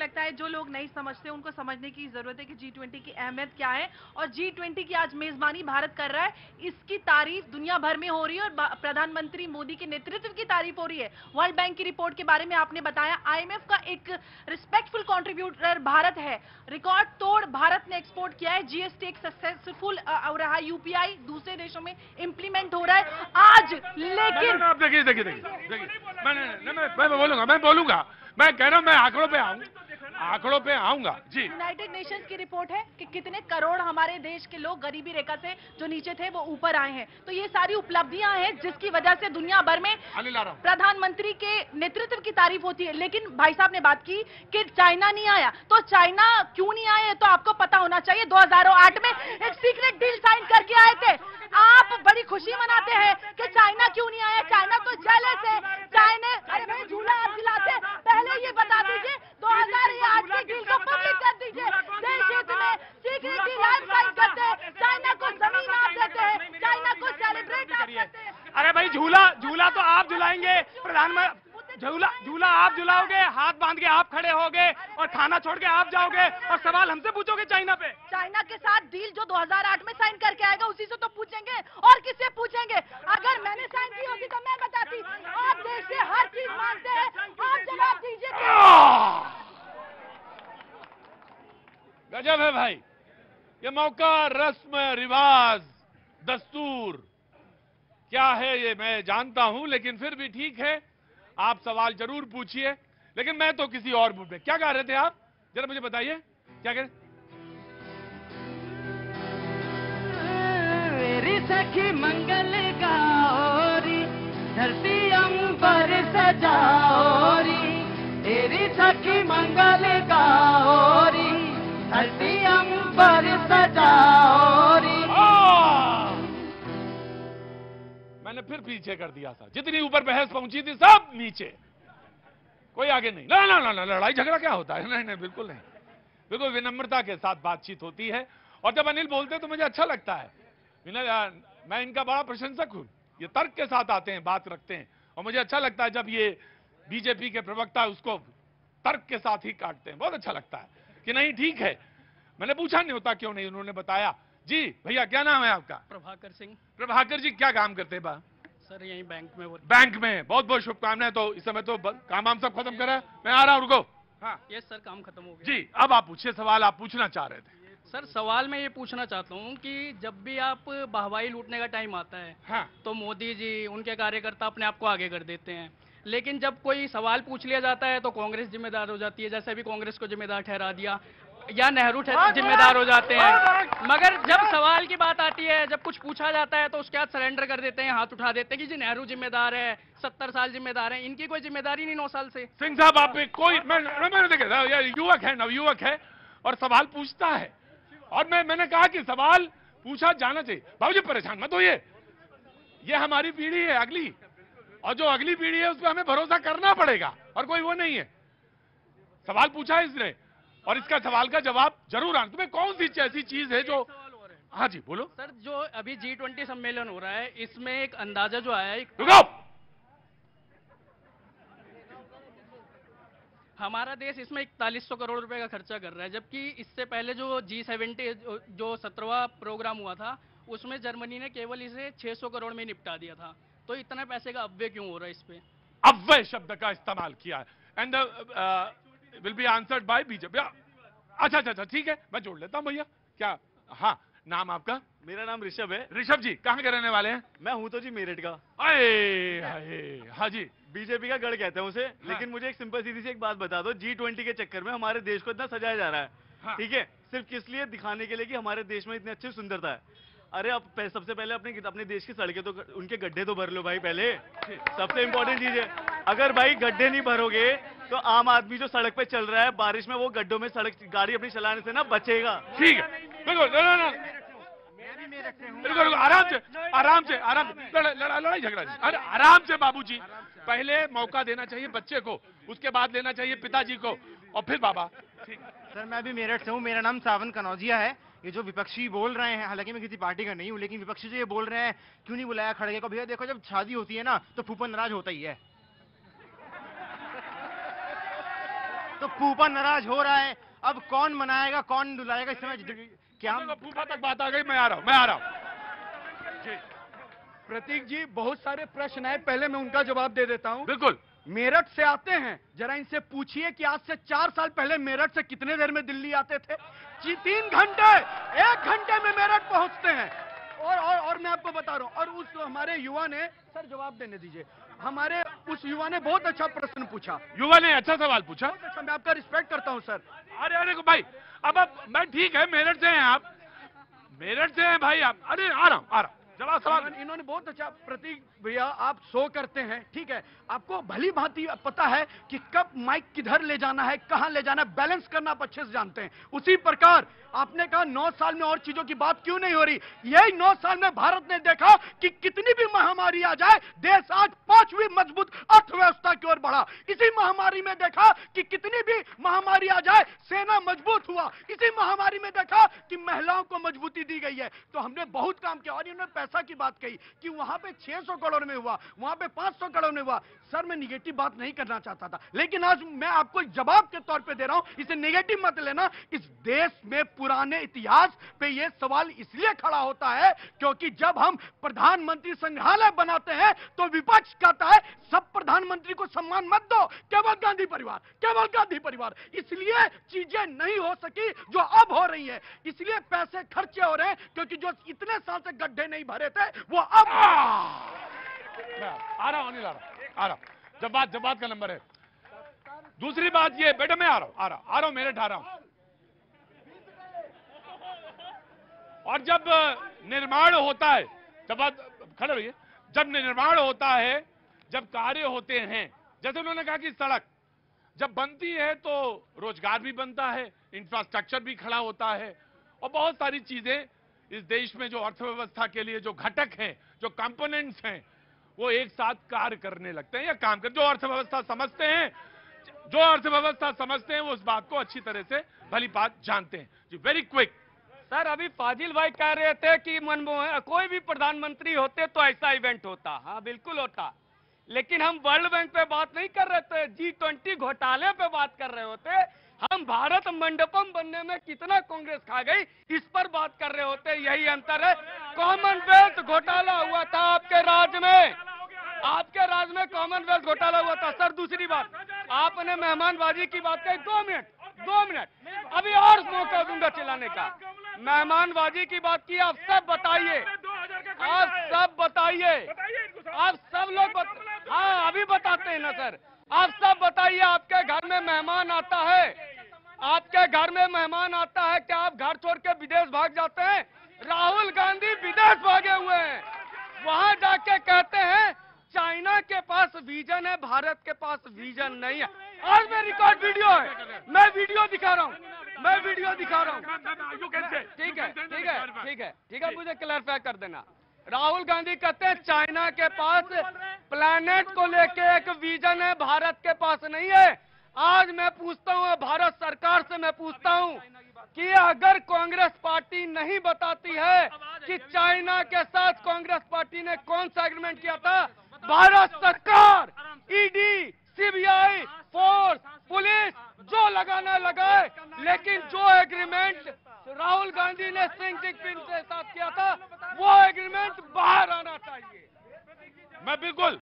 लगता है जो लोग नहीं समझते उनको समझने की जरूरत है कि G20 की अहमियत क्या है। और G20 की आज मेजबानी भारत कर रहा है, इसकी तारीफ दुनिया भर में हो रही है और प्रधानमंत्री मोदी के नेतृत्व की तारीफ हो रही है। वर्ल्ड बैंक की रिपोर्ट के बारे में आपने बताया, IMF का एक रिस्पेक्टफुल कंट्रीब्यूटर भारत है। रिकॉर्ड तोड़ भारत ने एक्सपोर्ट किया है। GST एक सक्सेसफुल रहा, UPI दूसरे देशों में इंप्लीमेंट हो रहा है आज। लेकिन आप देखिए देखिए देखिए, मैं बोलूंगा, मैं कह रहा हूं, मैं आंकड़ों पे आऊंगा जी। यूनाइटेड नेशंस की रिपोर्ट है कि कितने करोड़ हमारे देश के लोग गरीबी रेखा से जो नीचे थे वो ऊपर आए हैं। तो ये सारी उपलब्धियां हैं जिसकी वजह से दुनिया भर में प्रधानमंत्री के नेतृत्व की तारीफ होती है। लेकिन भाई साहब ने बात की कि चाइना नहीं आया, तो चाइना क्यों नहीं आए तो आपको पता होना चाहिए। 2008 में एक सीक्रेट डील साइन करके आए थे। आप बड़ी खुशी मनाते हैं कि चाइना क्यों नहीं आया, चाइना तो जेलस है। चाइना, अरे भाई झूला आप दिलाते, पहले ये बता दीजिए 2008 की डील को पब्लिक कर दीजिए। देश हित में सीक्रेट डील आप साइन करते हैं, चाइना को जमीन आप देते हैं, चाइना को सेलिब्रेट आप करते हैं। अरे भाई झूला तो आप झुलाएंगे, प्रधानमंत्री झूला आप झुलाओगे, हाथ बांध के आप खड़े होगे और खाना छोड़ के आप जाओगे और सवाल हमसे पूछोगे चाइना पे। चाइना के साथ डील जो 2008 में साइन करके आएगा उसी से तो पूछेंगे, और किससे पूछेंगे। अगर मैंने साइन की होती तो मैं बताती। आप देश से हर चीज मांगते हैं, आप जवाब दीजिए। गजब है भाई, ये मौका, रस्म, रिवाज, दस्तूर क्या है ये मैं जानता हूं, लेकिन फिर भी ठीक है, आप सवाल जरूर पूछिए। लेकिन मैं तो किसी और मूड में। क्या गा रहे थे आप, जरा मुझे बताइए क्या कह रहे? मेरी सखी मंगल गाओरी, धरती अंबर सजाओरी। मेरी सखी मंगल गाओरी, धरती अंबर सजाओरी। मैंने फिर पीछे कर दिया था, जितनी ऊपर बहस पहुंची थी सब नीचे, कोई आगे नहीं। ना ना ना, लड़ाई झगड़ा क्या होता है, नहीं नहीं बिल्कुल नहीं, बिल्कुल विनम्रता के साथ बातचीत होती है। और जब अनिल बोलते हैं तो मुझे अच्छा लगता है, मैं इनका बड़ा प्रशंसक हूं, ये तर्क के साथ आते हैं, बात रखते हैं। और मुझे अच्छा लगता है जब ये बीजेपी के प्रवक्ता उसको तर्क के साथ ही काटते हैं, बहुत अच्छा लगता है कि नहीं ठीक है। मैंने पूछा नहीं होता क्यों नहीं, उन्होंने बताया। जी भैया क्या नाम है आपका? प्रभाकर सिंह। प्रभाकर जी क्या काम करते हैं बा? सर यही बैंक में। बैंक में, बहुत बहुत शुभकामनाएं। तो इस समय तो काम वाम सब खत्म करा, मैं आ रहा हूं, रुको। हाँ ये सर काम खत्म हो गया जी। अब आप पूछिए सवाल, आप पूछना चाह रहे थे। सर सवाल मैं ये पूछना चाहता हूँ कि जब भी आप वाहवाही लूटने का टाइम आता है, हाँ, तो मोदी जी उनके कार्यकर्ता अपने आप को आगे कर देते हैं। लेकिन जब कोई सवाल पूछ लिया जाता है तो कांग्रेस जिम्मेदार हो जाती है, जैसे अभी कांग्रेस को जिम्मेदार ठहरा दिया, या नेहरू जिम्मेदार हो जाते हैं। मगर जब सवाल की बात आती है, जब कुछ पूछा जाता है तो उसके बाद सरेंडर कर देते हैं, हाथ उठा देते हैं कि जी नेहरू जिम्मेदार है, 70 साल जिम्मेदार है। इनकी कोई जिम्मेदारी नहीं 9 साल से। सिंह साहब आप कोई, मैंने देखा युवक है, नवयुवक है और सवाल पूछता है, और मैंने कहा कि सवाल पूछा जाना चाहिए। बाबूजी परेशान मत होइए, ये हमारी पीढ़ी है अगली, और जो अगली पीढ़ी है उस पर हमें भरोसा करना पड़ेगा, और कोई वो नहीं है। सवाल पूछा इसने और इसका सवाल का जवाब जरूर आना। तुम्हें कौन सी ऐसी चीज है जो, हाँ जी बोलो सर। जो अभी G20 सम्मेलन हो रहा है, इसमें एक अंदाजा जो आया है, रुको, हमारा देश इसमें 4100 करोड़ रुपए का खर्चा कर रहा है, जबकि इससे पहले जो G70 जो 17वां प्रोग्राम हुआ था उसमें जर्मनी ने केवल इसे 600 करोड़ में निपटा दिया था। तो इतना पैसे का अपव्यय क्यों हो रहा है इस पे? अपव्यय शब्द का इस्तेमाल किया है, and will be answered by BJP. अच्छा अच्छा अच्छा ठीक है, मैं जोड़ लेता हूं भैया। क्या, हाँ नाम आपका? मेरा नाम ऋषभ है। ऋषभ जी कहाँ के रहने वाले हैं? मैं हूं तो जी मेरठ का। अरे हाँ जी, बीजेपी का गढ़ कहते हैं उसे। हाँ। लेकिन मुझे एक सिंपल सीधी सी एक बात बता दो, G20 के चक्कर में हमारे देश को इतना सजाया जा रहा है, हाँ। ठीक है, सिर्फ किस लिए? दिखाने के लिए कि हमारे देश में इतनी अच्छी सुंदरता है। अरे अब सबसे पहले अपने देश की सड़कें तो, उनके गड्ढे तो भर लो भाई पहले, सबसे इंपॉर्टेंट चीज है। अगर भाई गड्ढे नहीं भरोगे तो आम आदमी जो सड़क पे चल रहा है बारिश में, वो गड्ढों में सड़क गाड़ी अपनी चलाने से ना बचेगा। ठीक है, बिल्कुल बिल्कुल, आराम से लड़ाई झगड़ा नहीं। अरे आराम से बाबूजी, पहले मौका देना चाहिए बच्चे को, उसके बाद लेना चाहिए पिताजी को, और फिर बाबा। सर मैं भी मेरठ से हूँ, मेरा नाम सावन कनौजिया है। ये जो विपक्षी बोल रहे हैं, हालांकि मैं किसी पार्टी का नहीं हूँ, लेकिन विपक्षी जो ये बोल रहे हैं क्यों नहीं बुलाया खड़गे को, भैया देखो जब शादी होती है ना तो फूफा नाराज होता ही है। तो फूफा नाराज हो रहा है, अब कौन मनाएगा कौन दुलाएगा इस समय क्या? फूफा तक बात आ गई, मैं आ रहा हूं। प्रतीक जी, बहुत सारे प्रश्न है, पहले मैं उनका जवाब दे देता हूं। बिल्कुल। मेरठ से आते हैं, जरा इनसे पूछिए कि आज से 4 साल पहले मेरठ से कितने देर में दिल्ली आते थे? 3 घंटे, 1 घंटे में मेरठ पहुंचते हैं। और मैं आपको बता रहा हूं, और उस हमारे युवा ने, सर जवाब देने दीजिए, हमारे उस युवा ने बहुत अच्छा प्रश्न पूछा। युवा ने अच्छा सवाल पूछा। बहुत अच्छा, मैं आपका रिस्पेक्ट करता हूं सर। अरे भाई, अब मैं ठीक है, मेरठ से हैं आप, मेरठ से हैं भाई आप। अरे आ रहा हूं जवाब सवाल। इन्होंने बहुत अच्छा, प्रतीक भैया आप शो करते हैं, ठीक है, आपको भली भांति पता है कि कब माइक किधर ले जाना है, कहां ले जाना है, बैलेंस करना आप अच्छे से जानते हैं। उसी प्रकार आपने कहा 9 साल में और चीजों की बात क्यों नहीं हो रही? यही 9 साल में भारत ने देखा कि कितनी भी महामारी आ जाए, देश आज 5वीं मजबूत अर्थव्यवस्था की ओर बढ़ा। इसी महामारी में देखा कि कितनी भी महामारी आ जाए, सेना मजबूत हुआ। इसी महामारी में देखा कि महिलाओं को मजबूती दी गई है। तो हमने बहुत काम किया। और इन्होंने पैसा की बात कही कि वहां पे 600 करोड़ में हुआ, वहां पे 500 करोड़ में हुआ। सर मैं निगेटिव बात नहीं करना चाहता था, लेकिन आज मैं आपको जवाब के तौर पे दे रहा हूं, इसे नेगेटिव मत लेना। इस देश में पुराने इतिहास पे यह सवाल इसलिए खड़ा होता है क्योंकि जब हम प्रधानमंत्री संग्रहालय बनाते हैं तो विपक्ष कहता है सब प्रधानमंत्री को सम्मान मत दो, केवल गांधी परिवार, केवल गांधी परिवार। इसलिए चीजें नहीं हो सकी जो अब हो रही है, इसलिए पैसे खर्चे हो रहे हैं, क्योंकि जो इतने साल से गड्ढे नहीं भरे थे वो अब आ रहा हूं। जब बात का नंबर है। दूसरी बात ये, बेटा मैं आ रहा हूं, मेरठ आ रहा हूं। और जब निर्माण होता है, जब बात खड़े रहिए, जब निर्माण होता है, जब कार्य होते हैं, जैसे उन्होंने कहा कि सड़क जब बनती है तो रोजगार भी बनता है, इंफ्रास्ट्रक्चर भी खड़ा होता है, और बहुत सारी चीजें इस देश में जो अर्थव्यवस्था के लिए जो घटक हैं, जो कंपोनेंट्स हैं, वो एक साथ कार्य करने लगते हैं या काम कर। जो अर्थव्यवस्था समझते हैं वो उस बात को अच्छी तरह से भली बात जानते हैं। जी वेरी क्विक। सर अभी फाजिल भाई कह रहे थे कि मनमोहन कोई भी प्रधानमंत्री होते तो ऐसा इवेंट होता। हाँ बिल्कुल होता, लेकिन हम वर्ल्ड बैंक पे बात नहीं कर रहे थे, G20 घोटाले पे बात कर रहे होते। हम भारत मंडपम बनने में कितना कांग्रेस खा गई, इस पर बात कर रहे होते। यही अंतर है। कॉमनवेल्थ घोटाला हुआ था आपके राज्य में, आपके राज्य में कॉमनवेल्थ घोटाला हुआ था। सर दूसरी बात, आपने मेहमानबाजी की बात कही। 2 मिनट अभी और मौका दूंगा चिल्लाने का। मेहमानबाजी की बात की, आप सब बताइए, आप सब लोग हाँ अभी बताते हैं ना सर। आप सब बताइए, आपके घर में मेहमान आता है, आपके घर में मेहमान आता है, क्या आप घर छोड़ के विदेश भाग जाते हैं? राहुल गांधी विदेश भागे हुए हैं, वहां जाके कहते हैं चाइना के पास विजन है, भारत के पास विजन नहीं है। और मैं रिकॉर्ड वीडियो है, मैं वीडियो दिखा रहा हूँ। ठीक है, मुझे क्लैरिफाई कर देना। राहुल गांधी कहते हैं चाइना के पास प्लैनेट को लेके एक विजन है, भारत के पास नहीं है। आज मैं पूछता हूँ, भारत सरकार से मैं पूछता हूँ कि अगर कांग्रेस पार्टी नहीं बताती है कि चाइना के साथ कांग्रेस पार्टी ने कौन सा एग्रीमेंट किया था, भारत सरकार